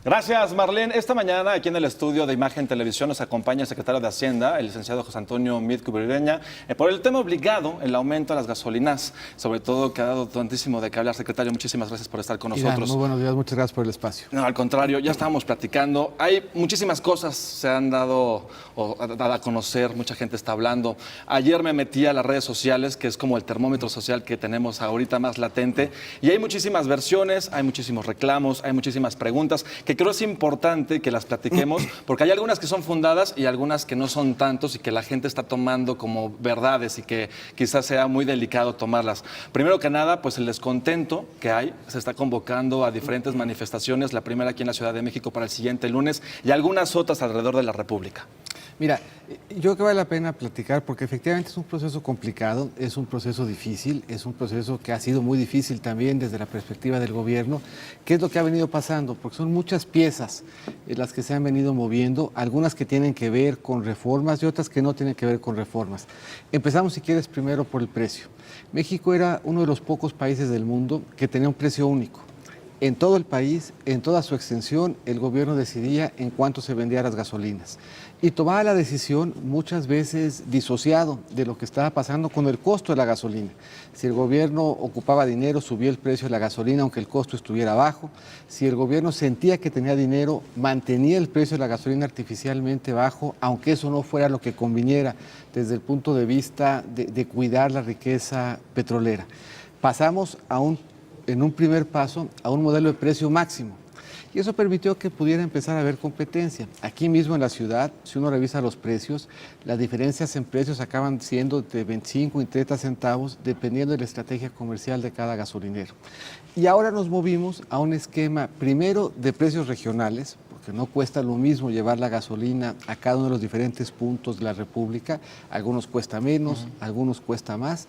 Gracias, Marlene. Esta mañana aquí en el estudio de Imagen Televisión nos acompaña el secretario de Hacienda, el licenciado José Antonio Meade Kuberireña, por el tema obligado, el aumento de las gasolinas, sobre todo que ha dado tantísimo de qué hablar. Secretario, muchísimas gracias por estar con nosotros. Muy buenos días, muchas gracias por el espacio. No, al contrario, ya estábamos platicando. Hay muchísimas cosas se han dado a conocer, mucha gente está hablando. Ayer me metí a las redes sociales, que es como el termómetro social que tenemos ahorita más latente, y hay muchísimas versiones, hay muchísimos reclamos, hay muchísimas preguntas que creo es importante que las platiquemos, porque hay algunas que son fundadas y algunas que no son tantos y que la gente está tomando como verdades y que quizás sea muy delicado tomarlas. Primero que nada, pues el descontento que hay, se está convocando a diferentes manifestaciones, la primera aquí en la Ciudad de México para el siguiente lunes y algunas otras alrededor de la República. Mira, yo creo que vale la pena platicar porque efectivamente es un proceso complicado, es un proceso difícil, es un proceso que ha sido muy difícil también desde la perspectiva del gobierno. ¿Qué es lo que ha venido pasando? Porque son muchas piezas las que se han venido moviendo, algunas que tienen que ver con reformas y otras que no tienen que ver con reformas. Empezamos, si quieres, primero por el precio. México era uno de los pocos países del mundo que tenía un precio único. En todo el país, en toda su extensión, el gobierno decidía en cuánto se vendían las gasolinas. Y tomaba la decisión muchas veces disociado de lo que estaba pasando con el costo de la gasolina. Si el gobierno ocupaba dinero, subía el precio de la gasolina aunque el costo estuviera bajo. Si el gobierno sentía que tenía dinero, mantenía el precio de la gasolina artificialmente bajo, aunque eso no fuera lo que conviniera desde el punto de vista de cuidar la riqueza petrolera. Pasamos en un primer paso a un modelo de precio máximo. Y eso permitió que pudiera empezar a haber competencia. Aquí mismo en la ciudad, si uno revisa los precios, las diferencias en precios acaban siendo de 25 y 30 centavos, dependiendo de la estrategia comercial de cada gasolinero. Y ahora nos movimos a un esquema, primero, de precios regionales, porque no cuesta lo mismo llevar la gasolina a cada uno de los diferentes puntos de la República. Algunos cuesta menos, algunos cuesta más.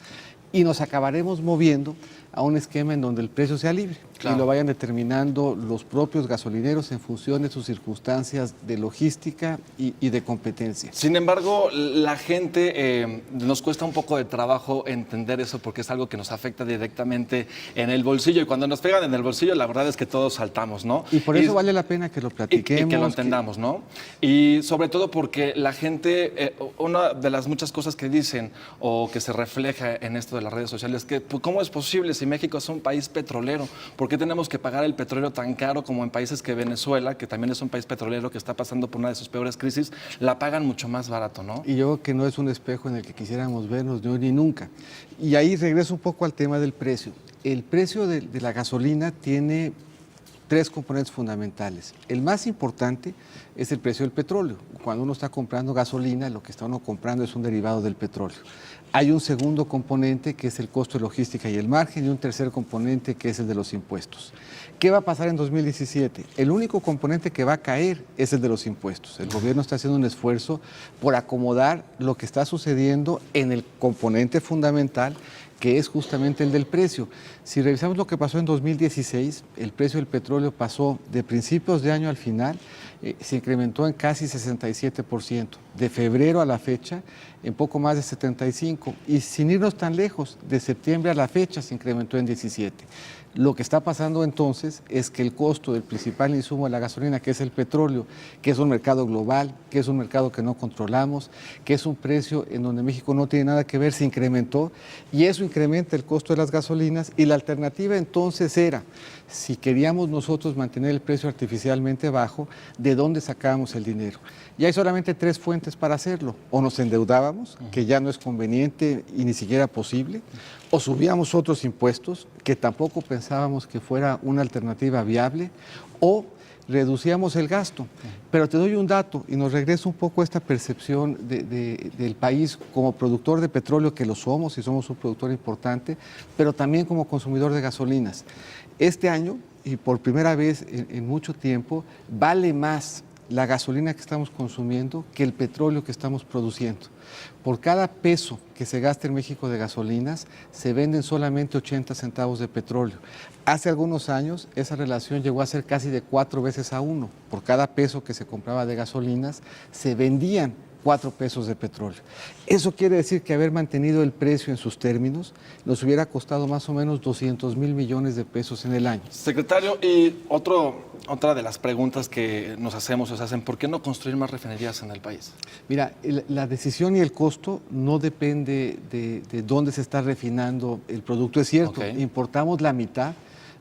Y nos acabaremos moviendo a un esquema en donde el precio sea libre, claro, y lo vayan determinando los propios gasolineros en función de sus circunstancias de logística y de competencia. Sin embargo, la gente nos cuesta un poco de trabajo entender eso porque es algo que nos afecta directamente en el bolsillo y cuando nos pegan en el bolsillo la verdad es que todos saltamos, ¿no? Y por eso vale la pena que lo platiquemos. Y que lo entendamos, ¿no? Y sobre todo porque la gente, una de las muchas cosas que dicen o que se refleja en esto de las redes sociales es que pues, ¿cómo es posible si México es un país petrolero? ¿Por qué tenemos que pagar el petróleo tan caro como en países que Venezuela, que también es un país petrolero que está pasando por una de sus peores crisis, la pagan mucho más barato, ¿no? Y yo creo que no es un espejo en el que quisiéramos vernos ni hoy ni nunca. Y ahí regreso un poco al tema del precio. El precio de la gasolina tiene tres componentes fundamentales. El más importante es el precio del petróleo. Cuando uno está comprando gasolina, lo que está uno comprando es un derivado del petróleo. Hay un segundo componente que es el costo de logística y el margen y un tercer componente que es el de los impuestos. ¿Qué va a pasar en 2017? El único componente que va a caer es el de los impuestos. El gobierno está haciendo un esfuerzo por acomodar lo que está sucediendo en el componente fundamental que es justamente el del precio. Si revisamos lo que pasó en 2016, el precio del petróleo pasó de principios de año al final, se incrementó en casi 67%, de febrero a la fecha en poco más de 75%, y sin irnos tan lejos, de septiembre a la fecha se incrementó en 17%. Lo que está pasando entonces es que el costo del principal insumo de la gasolina, que es el petróleo, que es un mercado global, que es un mercado que no controlamos, que es un precio en donde México no tiene nada que ver, se incrementó y eso incrementa el costo de las gasolinas y la alternativa entonces era, si queríamos nosotros mantener el precio artificialmente bajo, ¿de dónde sacábamos el dinero? Y hay solamente tres fuentes para hacerlo. O nos endeudábamos, que ya no es conveniente y ni siquiera posible, o subíamos otros impuestos, que tampoco pensábamos que fuera una alternativa viable, o reducíamos el gasto. Pero te doy un dato y nos regreso un poco a esta percepción del país como productor de petróleo, que lo somos y somos un productor importante, pero también como consumidor de gasolinas. Este año, y por primera vez en mucho tiempo, vale más la gasolina que estamos consumiendo que el petróleo que estamos produciendo. Por cada peso que se gasta en México de gasolinas, se venden solamente 80 centavos de petróleo. Hace algunos años, esa relación llegó a ser casi de 4 veces a 1. Por cada peso que se compraba de gasolinas, se vendían 4 pesos de petróleo. Eso quiere decir que haber mantenido el precio en sus términos nos hubiera costado más o menos 200,000 millones de pesos en el año. Secretario, y otro otra de las preguntas que nos hacemos o se hacen, ¿por qué no construir más refinerías en el país? Mira, la decisión y el costo no depende de dónde se está refinando el producto. Es cierto, Ok. importamos la mitad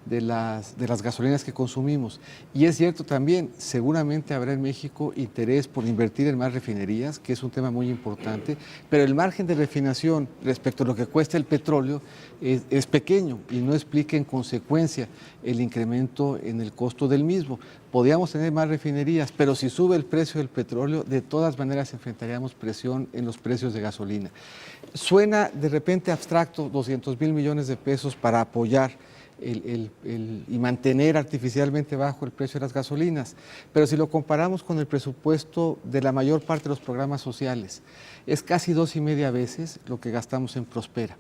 de las gasolinas que consumimos. Y es cierto también, seguramente habrá en México interés por invertir en más refinerías, que es un tema muy importante, pero el margen de refinación respecto a lo que cuesta el petróleo es pequeño y no explica en consecuencia el incremento en el costo del mismo. Podríamos tener más refinerías, pero si sube el precio del petróleo, de todas maneras enfrentaríamos presión en los precios de gasolina. Suena de repente abstracto 200,000 millones de pesos para apoyar y mantener artificialmente bajo el precio de las gasolinas. Pero si lo comparamos con el presupuesto de la mayor parte de los programas sociales, es casi 2,5 veces lo que gastamos en Prospera.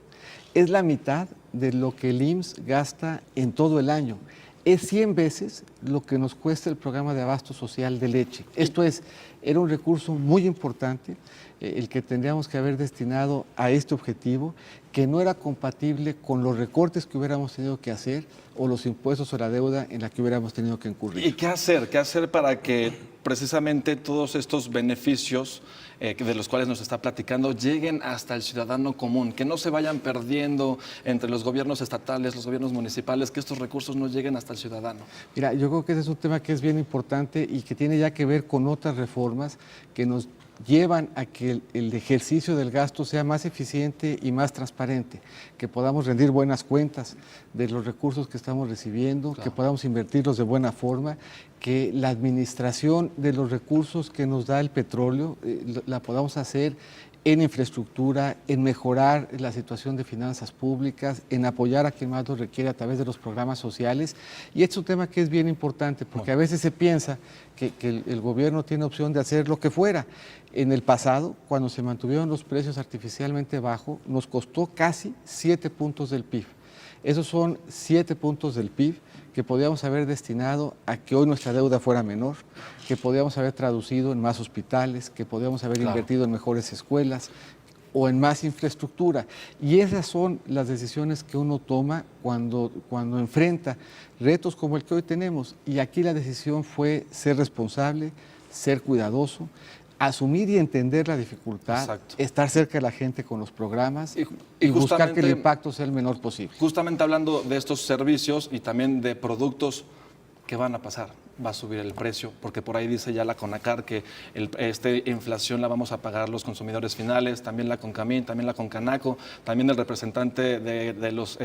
Es la mitad de lo que el IMSS gasta en todo el año. Es 100 veces lo que nos cuesta el programa de abasto social de leche. Esto es, era un recurso muy importante, el que tendríamos que haber destinado a este objetivo, que no era compatible con los recortes que hubiéramos tenido que hacer o los impuestos o la deuda en la que hubiéramos tenido que incurrir. ¿Y qué hacer? ¿Qué hacer para que precisamente todos estos beneficios de los cuales nos está platicando lleguen hasta el ciudadano común, que no se vayan perdiendo entre los gobiernos estatales, los gobiernos municipales, que estos recursos no lleguen hasta el ciudadano? Mira, yo creo que ese es un tema que es bien importante y que tiene ya que ver con otras reformas que nos llevan a que el ejercicio del gasto sea más eficiente y más transparente, que podamos rendir buenas cuentas de los recursos que estamos recibiendo, Claro. que podamos invertirlos de buena forma, que la administración de los recursos que nos da el petróleo la podamos hacer en infraestructura, en mejorar la situación de finanzas públicas, en apoyar a quien más lo requiere a través de los programas sociales. Y este es un tema que es bien importante, porque a veces se piensa que el gobierno tiene opción de hacer lo que fuera. En el pasado, cuando se mantuvieron los precios artificialmente bajos, nos costó casi 7 puntos del PIB. Esos son 7 puntos del PIB que podíamos haber destinado a que hoy nuestra deuda fuera menor, que podíamos haber traducido en más hospitales, que podíamos haber invertido en mejores escuelas o en más infraestructura. Y esas son las decisiones que uno toma cuando enfrenta retos como el que hoy tenemos. Y aquí la decisión fue ser responsable, ser cuidadoso, asumir y entender la dificultad, Exacto. estar cerca de la gente con los programas Y y buscar que el justamente- impacto sea el menor posible. Justamente hablando de estos servicios y también de productos, ¿qué van a pasar? Va a subir el precio, porque por ahí dice ya la CONACAR que esta inflación la vamos a pagar los consumidores finales, también la CONCAMIN, también la CONCANACO, también el representante de los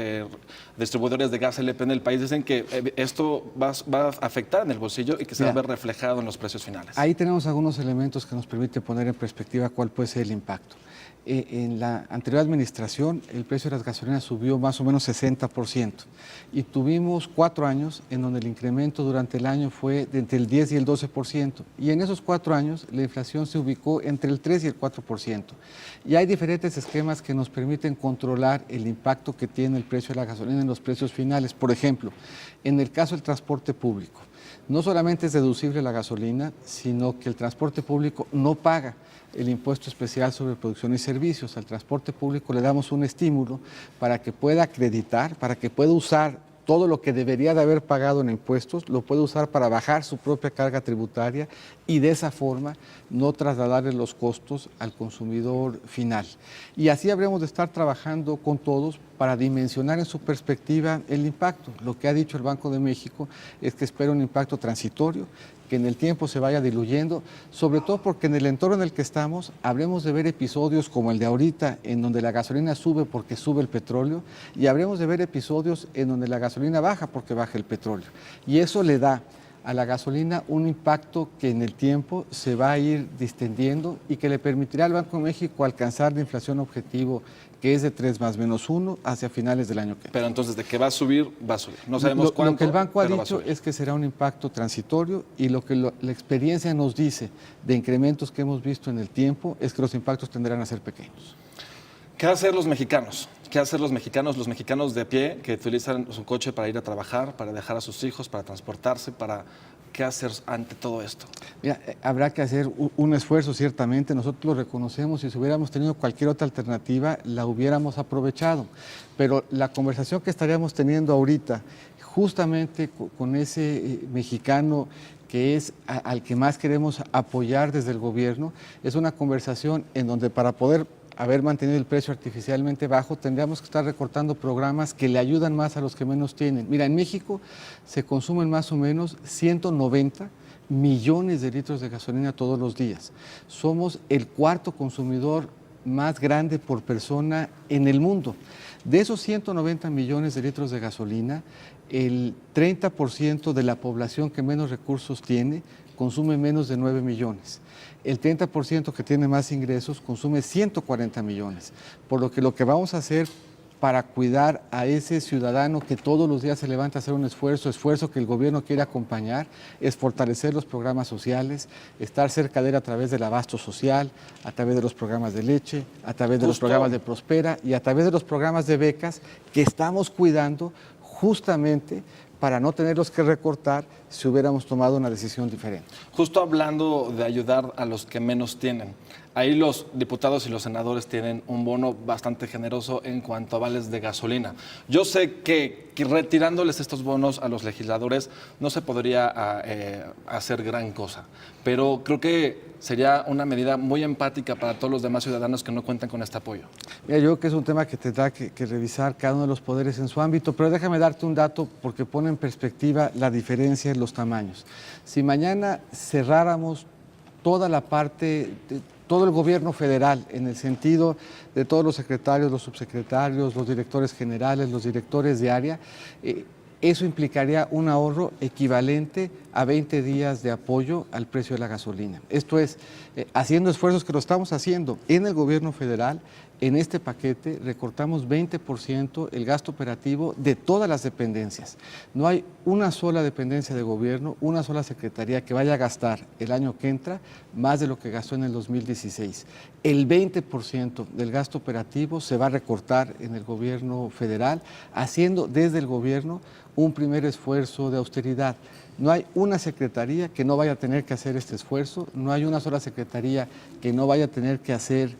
distribuidores de gas LP en el país, dicen que esto va a afectar en el bolsillo y que se va a Mira, ver reflejado en los precios finales. Ahí tenemos algunos elementos que nos permiten poner en perspectiva cuál puede ser el impacto. En la anterior administración, el precio de las gasolinas subió más o menos 60% y tuvimos 4 años en donde el incremento durante el año fue de entre el 10 y el 12%. Y en esos 4 años la inflación se ubicó entre el 3 y el 4%. Y hay diferentes esquemas que nos permiten controlar el impacto que tiene el precio de la gasolina en los precios finales. Por ejemplo, en el caso del transporte público, no solamente es deducible la gasolina, sino que el transporte público no paga el impuesto especial sobre producción y servicios. Al transporte público le damos un estímulo para que pueda acreditar, para que pueda usar todo lo que debería de haber pagado en impuestos, lo puede usar para bajar su propia carga tributaria y de esa forma no trasladarle los costos al consumidor final. Y así habremos de estar trabajando con todos para dimensionar en su perspectiva el impacto. Lo que ha dicho el Banco de México es que espera un impacto transitorio, que en el tiempo se vaya diluyendo, sobre todo porque en el entorno en el que estamos habremos de ver episodios como el de ahorita, en donde la gasolina sube porque sube el petróleo, y habremos de ver episodios en donde la gasolina baja porque baja el petróleo. Y eso le da a la gasolina un impacto que en el tiempo se va a ir distendiendo y que le permitirá al Banco de México alcanzar la inflación objetivo, que es de 3 más menos 1 hacia finales del año que viene. Pero entonces, de que va a subir, va a subir. No sabemos cuánto, Lo que el banco ha pero va a dicho subir. es que será un impacto transitorio y lo que la experiencia nos dice de incrementos que hemos visto en el tiempo es que los impactos tenderán a ser pequeños. ¿Qué hacer los mexicanos? ¿Qué hacer los mexicanos de pie que utilizan su coche para ir a trabajar, para dejar a sus hijos, para transportarse, qué hacer ante todo esto? Mira, habrá que hacer un esfuerzo, ciertamente, nosotros lo reconocemos y si hubiéramos tenido cualquier otra alternativa, la hubiéramos aprovechado. Pero la conversación que estaríamos teniendo ahorita, justamente con ese mexicano que es al que más queremos apoyar desde el gobierno. Es una conversación en donde para poder haber mantenido el precio artificialmente bajo, tendríamos que estar recortando programas que le ayudan más a los que menos tienen. Mira, en México se consumen más o menos 190 millones de litros de gasolina todos los días. Somos el cuarto consumidor más grande por persona en el mundo. De esos 190 millones de litros de gasolina, el 30% de la población que menos recursos tiene consume menos de 9 millones. El 30% que tiene más ingresos consume 140 millones. Por lo que vamos a hacer para cuidar a ese ciudadano que todos los días se levanta a hacer un esfuerzo que el gobierno quiere acompañar, es fortalecer los programas sociales, estar cerca de él a través del abasto social, a través de los programas de leche, a través de los programas de Prospera y a través de los programas de becas que estamos cuidando justamente para no tenerlos que recortar si hubiéramos tomado una decisión diferente. Justo hablando de ayudar a los que menos tienen, ahí los diputados y los senadores tienen un bono bastante generoso en cuanto a vales de gasolina. Yo sé que retirándoles estos bonos a los legisladores no se podría hacer gran cosa, pero creo que sería una medida muy empática para todos los demás ciudadanos que no cuentan con este apoyo. Mira, yo creo que es un tema que tendrá que revisar cada uno de los poderes en su ámbito, pero déjame darte un dato porque pone en perspectiva la diferencia en los tamaños. Si mañana cerráramos toda la parte, todo el gobierno federal, en el sentido de todos los secretarios, los subsecretarios, los directores generales, los directores de área, eso implicaría un ahorro equivalente a 20 días de apoyo al precio de la gasolina. Esto es, haciendo esfuerzos que lo estamos haciendo en el gobierno federal, en este paquete recortamos 20% el gasto operativo de todas las dependencias. No hay una sola dependencia de gobierno, una sola secretaría que vaya a gastar el año que entra más de lo que gastó en el 2016. El 20% del gasto operativo se va a recortar en el gobierno federal, haciendo desde el gobierno un primer esfuerzo de austeridad. No hay una secretaría que no vaya a tener que hacer este esfuerzo, no hay una sola secretaría que no vaya a tener que hacer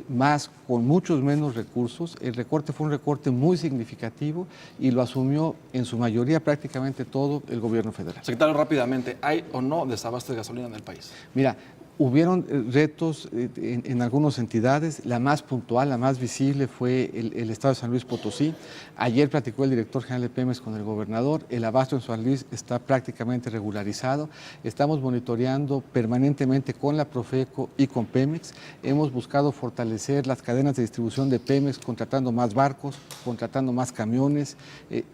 más con muchos menos recursos. El recorte fue un recorte muy significativo y lo asumió en su mayoría prácticamente todo el gobierno federal. Secretario, rápidamente, ¿hay o no desabasto de gasolina en el país? Mira, hubieron retos en algunas entidades. La más puntual, la más visible fue el estado de San Luis Potosí. Ayer platicó el director general de Pemex con el gobernador. El abasto en San Luis está prácticamente regularizado. Estamos monitoreando permanentemente con la Profeco y con Pemex. Hemos buscado fortalecer las cadenas de distribución de Pemex, contratando más barcos, contratando más camiones,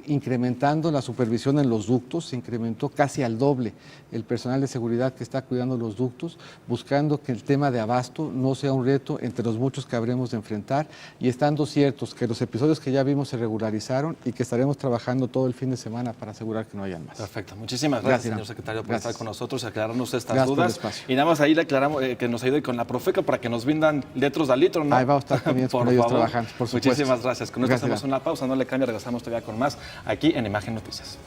incrementando la supervisión en los ductos. Se incrementó casi al doble el personal de seguridad que está cuidando los ductos, buscando que el tema de abasto no sea un reto entre los muchos que habremos de enfrentar y estando ciertos que los episodios que ya vimos se regularizaron y que estaremos trabajando todo el fin de semana para asegurar que no hayan más. Perfecto. Muchísimas gracias, señor secretario, por estar con nosotros y aclararnos estas dudas. Y nada más ahí le aclaramos que nos ayude con la Profeco para que nos vendan litros de litro, ¿no? Ahí vamos a estar pendientes con ellos trabajando, por supuesto. Muchísimas gracias. Con esto hacemos una pausa, no le cambie, regresamos todavía con más aquí en Imagen Noticias.